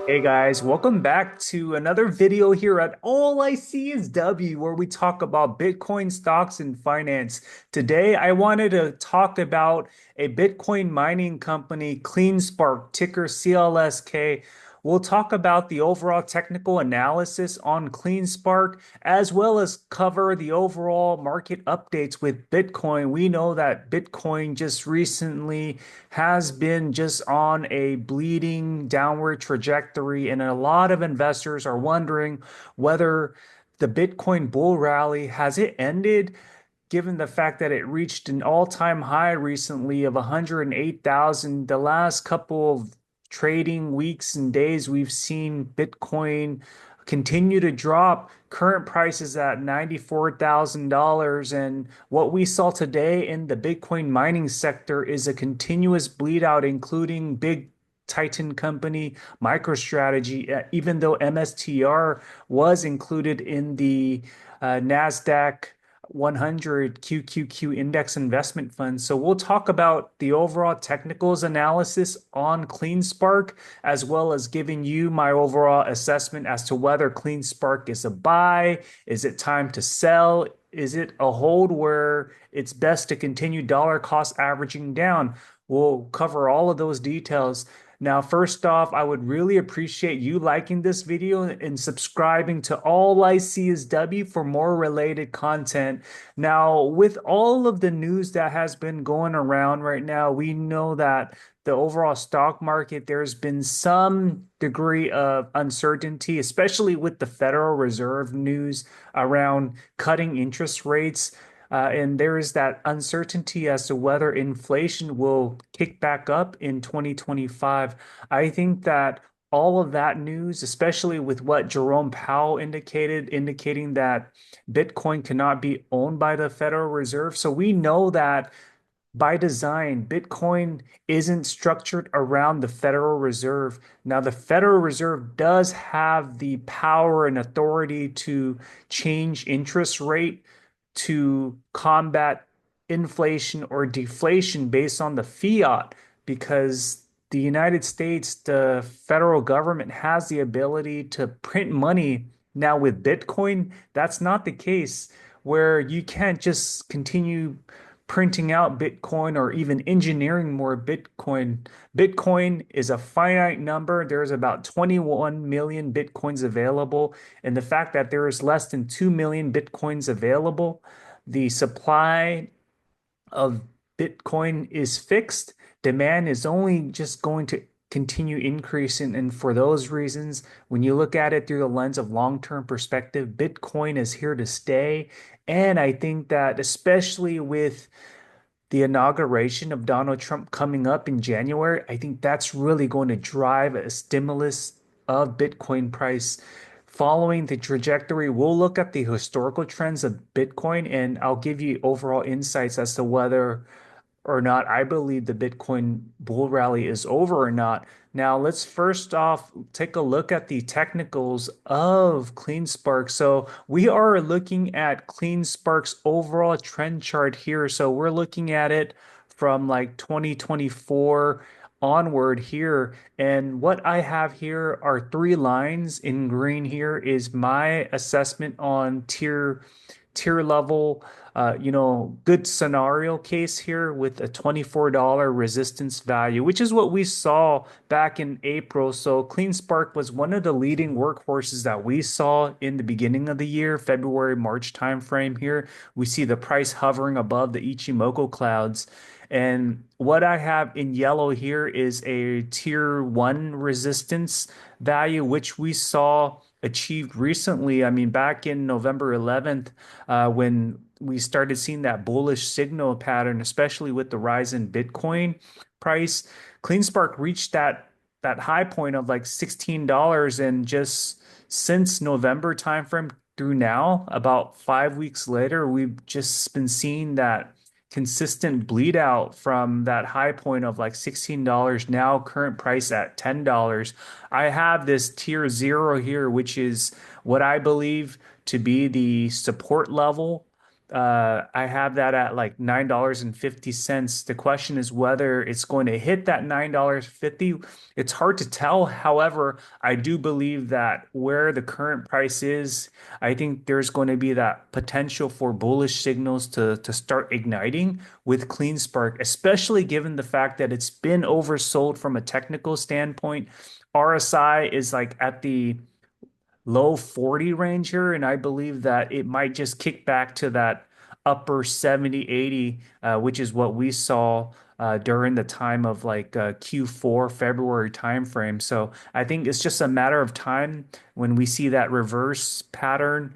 Hey guys, welcome back to another video here at All I See Is W, where we talk about Bitcoin stocks and finance. Today, I wanted to talk about a Bitcoin mining company, CleanSpark, ticker CLSK. We'll talk about the overall technical analysis on CleanSpark, as well as cover the overall market updates with Bitcoin. We know that Bitcoin just recently has been just on a bleeding downward trajectory, and a lot of investors are wondering whether the Bitcoin bull rally has it ended, given the fact that it reached an all-time high recently of 108,000. The last couple of trading weeks and days, we've seen Bitcoin continue to drop. Current price is at $94,000. And what we saw today in the Bitcoin mining sector is a continuous bleed out, including big Titan company MicroStrategy, even though MSTR was included in the NASDAQ 100 QQQ index investment fund. So we'll talk about the overall technicals analysis on CleanSpark, as well as giving you my overall assessment as to whether CleanSpark is a buy, is it time to sell, is it a hold where it's best to continue dollar cost averaging down. We'll cover all of those details. Now, first off, I would really appreciate you liking this video and subscribing to All I See Is W for more related content. Now, with all of the news that has been going around right now, we know that the overall stock market, there's been some degree of uncertainty, especially with the Federal Reserve news around cutting interest rates. And there is that uncertainty as to whether inflation will kick back up in 2025. I think that all of that news, especially with what Jerome Powell indicated, indicating that Bitcoin cannot be owned by the Federal Reserve. So we know that by design, Bitcoin isn't structured around the Federal Reserve. Now, the Federal Reserve does have the power and authority to change interest rate to combat inflation or deflation based on the fiat, because the United States, the federal government has the ability to print money. Now, with Bitcoin, that's not the case, where you can't just continue printing out Bitcoin or even engineering more Bitcoin. Bitcoin is a finite number. There's about 21 million Bitcoins available. And the fact that there is less than 2 million Bitcoins available, the supply of Bitcoin is fixed. Demand is only just going to continue increasing. And for those reasons, when you look at it through the lens of long-term perspective, Bitcoin is here to stay. And I think that especially with the inauguration of Donald Trump coming up in January, I think that's really going to drive a stimulus of Bitcoin price. Following the trajectory, we'll look at the historical trends of Bitcoin, and I'll give you overall insights as to whether or not I believe the Bitcoin bull rally is over or not. Now, let's first off take a look at the technicals of CleanSpark. So we are looking at CleanSpark's overall trend chart here. So we're looking at it from like 2024 onward here. And what I have here are three lines in green. Here is my assessment on tier level, good scenario case here with a $24 resistance value, which is what we saw back in April. So CleanSpark was one of the leading workhorses that we saw in the beginning of the year, February, March timeframe here. We see the price hovering above the Ichimoku clouds. And what I have in yellow here is a tier one resistance value, which we saw achieved recently. I mean, back in November 11th, when we started seeing that bullish signal pattern, especially with the rise in Bitcoin price, CleanSpark reached that high point of like $16, and just since November timeframe through now, about 5 weeks later, we've just been seeing that consistent bleed out from that high point of like $16, now current price at $10. I have this tier zero here, which is what I believe to be the support level I have that at like $9.50. The question is whether it's going to hit that $9.50. It's hard to tell. However, I do believe that where the current price is, I think there's going to be that potential for bullish signals to start igniting with CleanSpark, especially given the fact that it's been oversold from a technical standpoint. RSI is like at the low 40 range here, and I believe that it might just kick back to that upper 70, 80, which is what we saw during the time of like Q4 February timeframe. So I think it's just a matter of time when we see that reverse pattern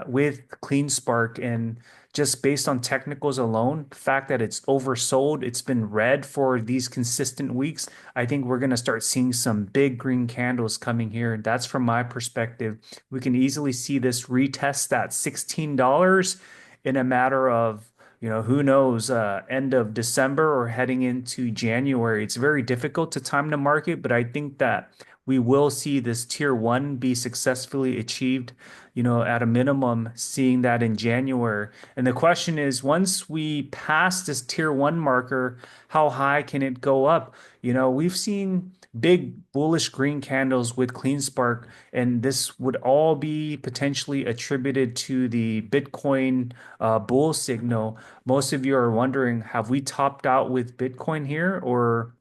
with CleanSpark. And just based on technicals alone, the fact that it's oversold, it's been red for these consistent weeks. I think we're going to start seeing some big green candles coming here. That's from my perspective. We can easily see this retest that $16 in a matter of, who knows, end of December or heading into January. It's very difficult to time the market, but I think that we will see this tier one be successfully achieved, at a minimum, seeing that in January. And the question is, once we pass this tier one marker, how high can it go up? We've seen big bullish green candles with CleanSpark, and this would all be potentially attributed to the Bitcoin bull signal. Most of you are wondering, have we topped out with Bitcoin here, or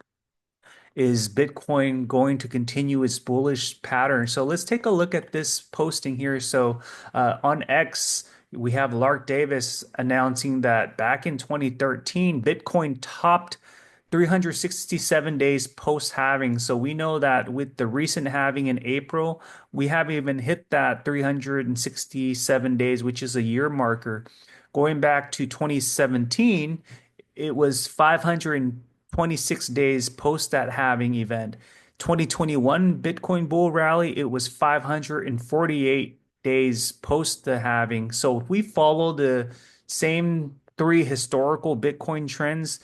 is Bitcoin going to continue its bullish pattern? So let's take a look at this posting here. So on X, we have Lark Davis announcing that back in 2013, Bitcoin topped 367 days post halving. So we know that with the recent halving in April, we haven't even hit that 367 days, which is a year marker. Going back to 2017, it was 526 days post that halving event. 2021 Bitcoin bull rally, it was 548 days post the halving. So if we follow the same three historical Bitcoin trends,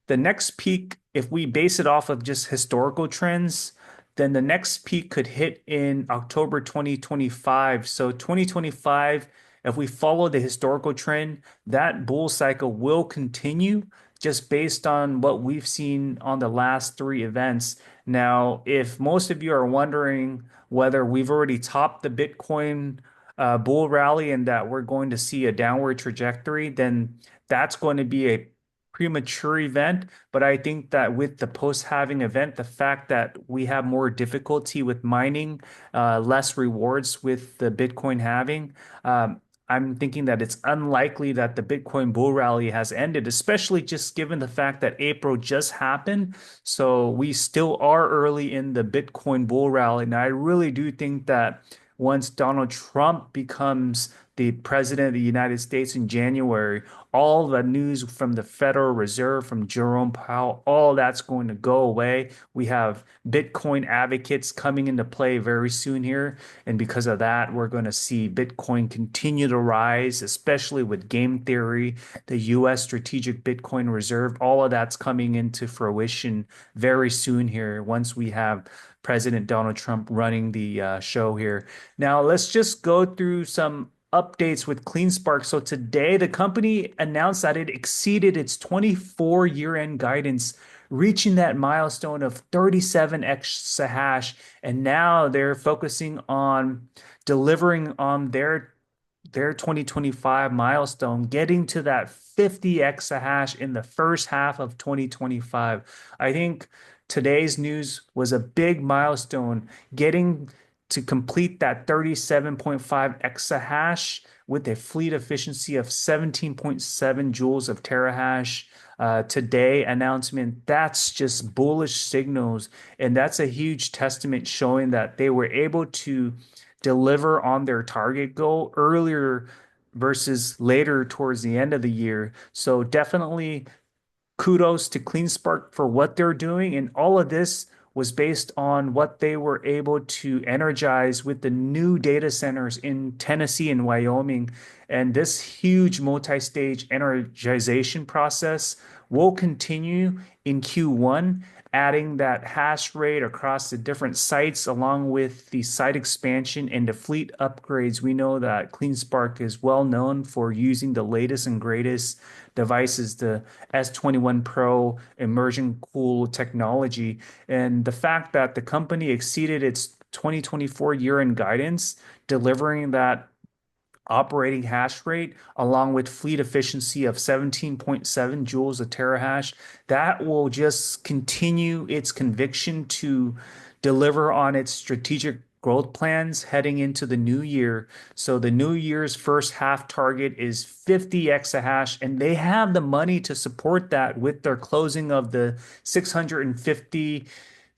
the next peak, if we base it off of just historical trends, then the next peak could hit in October 2025. So 2025, if we follow the historical trend, that bull cycle will continue just based on what we've seen on the last three events. Now, if most of you are wondering whether we've already topped the Bitcoin bull rally and that we're going to see a downward trajectory, then that's going to be a premature event. But I think that with the post-halving event, the fact that we have more difficulty with mining, less rewards with the Bitcoin halving, I'm thinking that it's unlikely that the Bitcoin bull rally has ended, especially just given the fact that April just happened. So we still are early in the Bitcoin bull rally. And I really do think that once Donald Trump becomes the president of the United States in January, all the news from the Federal Reserve, from Jerome Powell, all that's going to go away. We have Bitcoin advocates coming into play very soon here. And because of that, we're going to see Bitcoin continue to rise, especially with game theory, the US Strategic Bitcoin Reserve. All of that's coming into fruition very soon here once we have President Donald Trump running the show here. Now, let's just go through some updates with CleanSpark. So today, the company announced that it exceeded its 24 year-end guidance, reaching that milestone of 37 exahash. And now they're focusing on delivering on their 2025 milestone, getting to that 50 exahash in the first half of 2025. I think today's news was a big milestone, getting to complete that 37.5 exahash with a fleet efficiency of 17.7 joules of terahash. Today announcement, that's just bullish signals. And that's a huge testament showing that they were able to deliver on their target goal earlier versus later towards the end of the year. So definitely kudos to CleanSpark for what they're doing. And all of this was based on what they were able to energize with the new data centers in Tennessee and Wyoming. And this huge multi-stage energization process will continue in Q1. adding that hash rate across the different sites, along with the site expansion and the fleet upgrades. We know that CleanSpark is well known for using the latest and greatest devices, the S21 Pro immersion cool technology. And the fact that the company exceeded its 2024 year-end guidance, delivering that operating hash rate along with fleet efficiency of 17.7 joules a terahash, that will just continue its conviction to deliver on its strategic growth plans heading into the new year. So the new year's first half target is 50 exahash, and they have the money to support that with their closing of the 650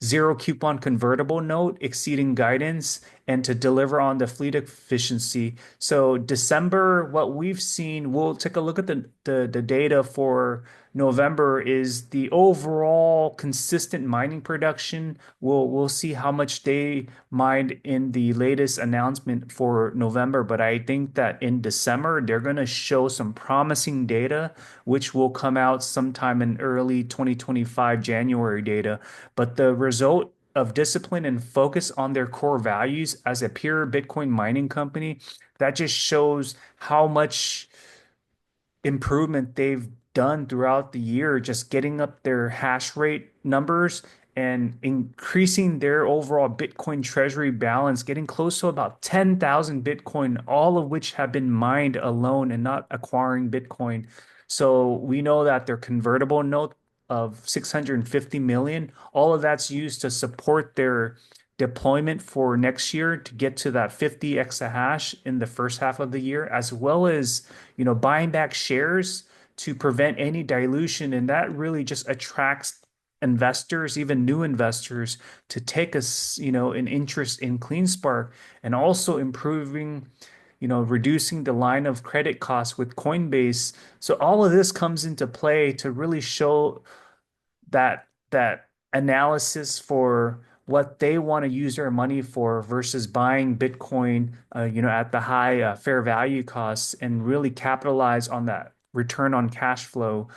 zero coupon convertible note exceeding guidance and to deliver on the fleet efficiency. So December, what we've seen, we'll take a look at the data for November is the overall consistent mining production. We'll see how much they mined in the latest announcement for November, but I think that in December they're going to show some promising data, which will come out sometime in early 2025 January data. But the result of discipline and focus on their core values as a pure Bitcoin mining company, that just shows how much improvement they've done throughout the year, just getting up their hash rate numbers and increasing their overall Bitcoin treasury balance, getting close to about 10,000 Bitcoin, all of which have been mined alone and not acquiring Bitcoin. So we know that their convertible note of 650 million, all of that's used to support their deployment for next year to get to that 50 exahash in the first half of the year, as well as, buying back shares to prevent any dilution. And that really just attracts investors, even new investors, to take us, an interest in CleanSpark and also improving, reducing the line of credit costs with Coinbase. So all of this comes into play to really show that analysis for what they want to use their money for versus buying Bitcoin, at the high fair value costs and really capitalize on that return on cash flow,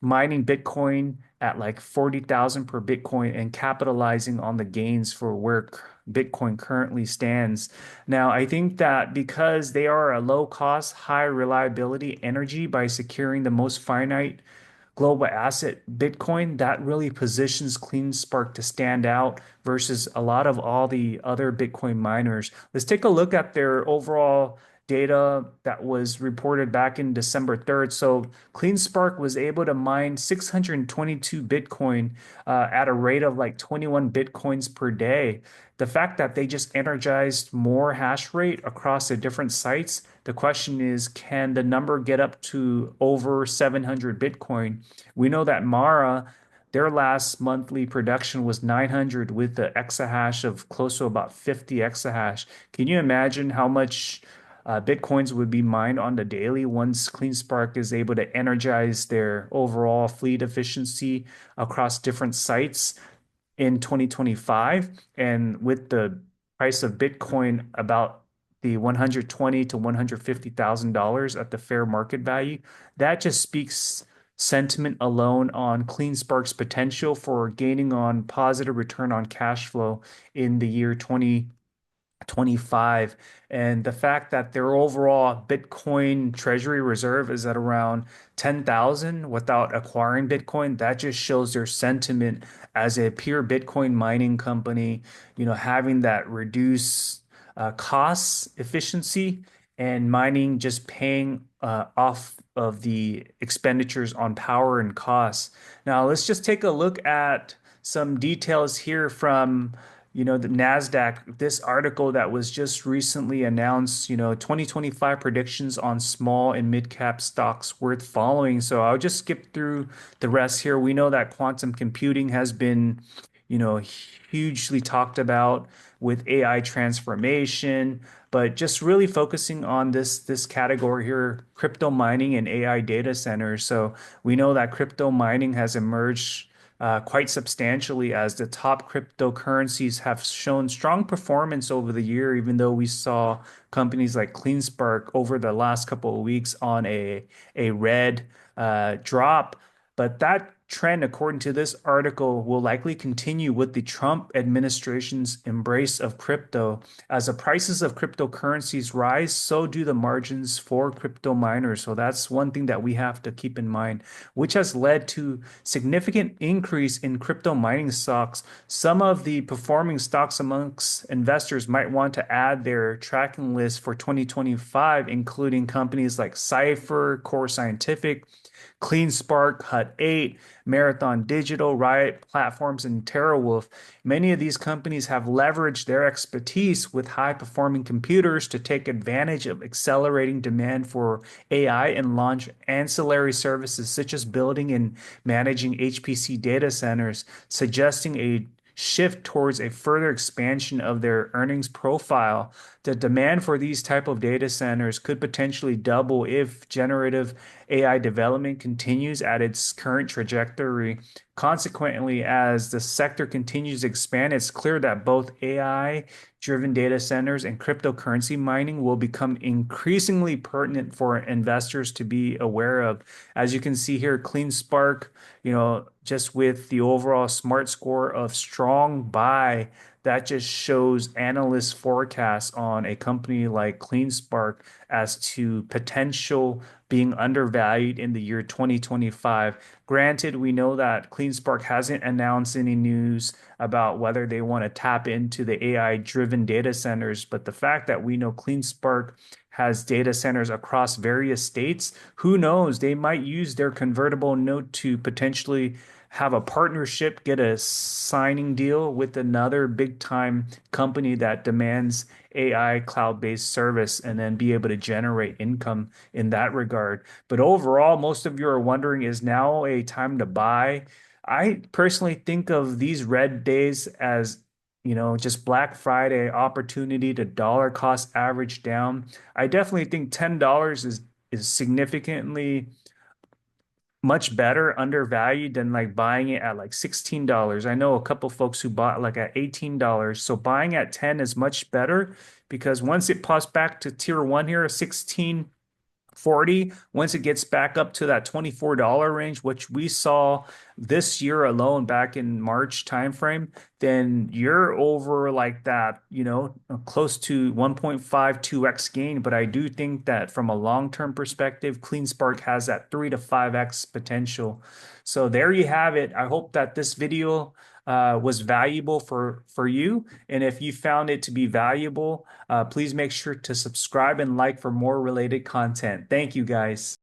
mining Bitcoin at like 40,000 per Bitcoin and capitalizing on the gains for where Bitcoin currently stands. Now, I think that because they are a low cost, high reliability energy by securing the most finite global asset Bitcoin, that really positions CleanSpark to stand out versus a lot of all the other Bitcoin miners. Let's take a look at their overall data that was reported back in December 3rd. So CleanSpark was able to mine 622 Bitcoin at a rate of like 21 Bitcoins per day. The fact that they just energized more hash rate across the different sites, the question is, can the number get up to over 700 Bitcoin? We know that Mara, their last monthly production was 900 with the exahash of close to about 50 exahash. Can you imagine how much Bitcoins would be mined on the daily once CleanSpark is able to energize their overall fleet efficiency across different sites in 2025? And with the price of Bitcoin about the 120 to $150,000 at the fair market value, that just speaks sentiment alone on CleanSpark's potential for gaining on positive return on cash flow in the year 2025. And the fact that their overall Bitcoin treasury reserve is at around 10,000 without acquiring Bitcoin, that just shows their sentiment as a pure Bitcoin mining company, having that reduced costs efficiency and mining just paying off of the expenditures on power and costs. Now, let's just take a look at some details here from the NASDAQ, this article that was just recently announced, 2025 predictions on small and mid cap stocks worth following. So I'll just skip through the rest here. We know that quantum computing has been, hugely talked about with AI transformation, but just really focusing on this category here, crypto mining and AI data centers. So we know that crypto mining has emerged quite substantially as the top cryptocurrencies have shown strong performance over the year, even though we saw companies like CleanSpark over the last couple of weeks on a red drop. But that trend, according to this article, will likely continue with the Trump administration's embrace of crypto. As the prices of cryptocurrencies rise, so do the margins for crypto miners. So that's one thing that we have to keep in mind, which has led to significant increase in crypto mining stocks. Some of the performing stocks amongst investors might want to add their tracking list for 2025, including companies like Cypher, Core Scientific, CleanSpark, Hut 8, Marathon Digital, Riot Platforms, and TerraWolf. Many of these companies have leveraged their expertise with high performing computers to take advantage of accelerating demand for AI and launch ancillary services such as building and managing HPC data centers, suggesting a shift towards a further expansion of their earnings profile. The demand for these type of data centers could potentially double if generative AI development continues at its current trajectory. Consequently, as the sector continues to expand, it's clear that both AI driven data centers and cryptocurrency mining will become increasingly pertinent for investors to be aware of. As you can see here, CleanSpark, just with the overall smart score of strong buy, that just shows analyst forecasts on a company like CleanSpark as to potential being undervalued in the year 2025. Granted, we know that CleanSpark hasn't announced any news about whether they want to tap into the AI driven data centers, but the fact that we know CleanSpark has data centers across various states, who knows? They might use their convertible note to potentially have a partnership, get a signing deal with another big time company that demands AI cloud-based service and then be able to generate income in that regard. But overall, most of you are wondering, is now a time to buy? I personally think of these red days as just Black Friday opportunity to dollar cost average down. I definitely think $10 is significantly much better undervalued than like buying it at like $16. I know a couple folks who bought like at $18. So buying at 10 is much better because once it pops back to tier one here, 16.40, once it gets back up to that $24 range, which we saw this year alone back in March timeframe, then you're over like that, close to 1.52x gain. But I do think that from a long-term perspective, CleanSpark has that 3 to 5x potential. So there you have it. I hope that this video was valuable for you. And if you found it to be valuable, please make sure to subscribe and like for more related content. Thank you, guys.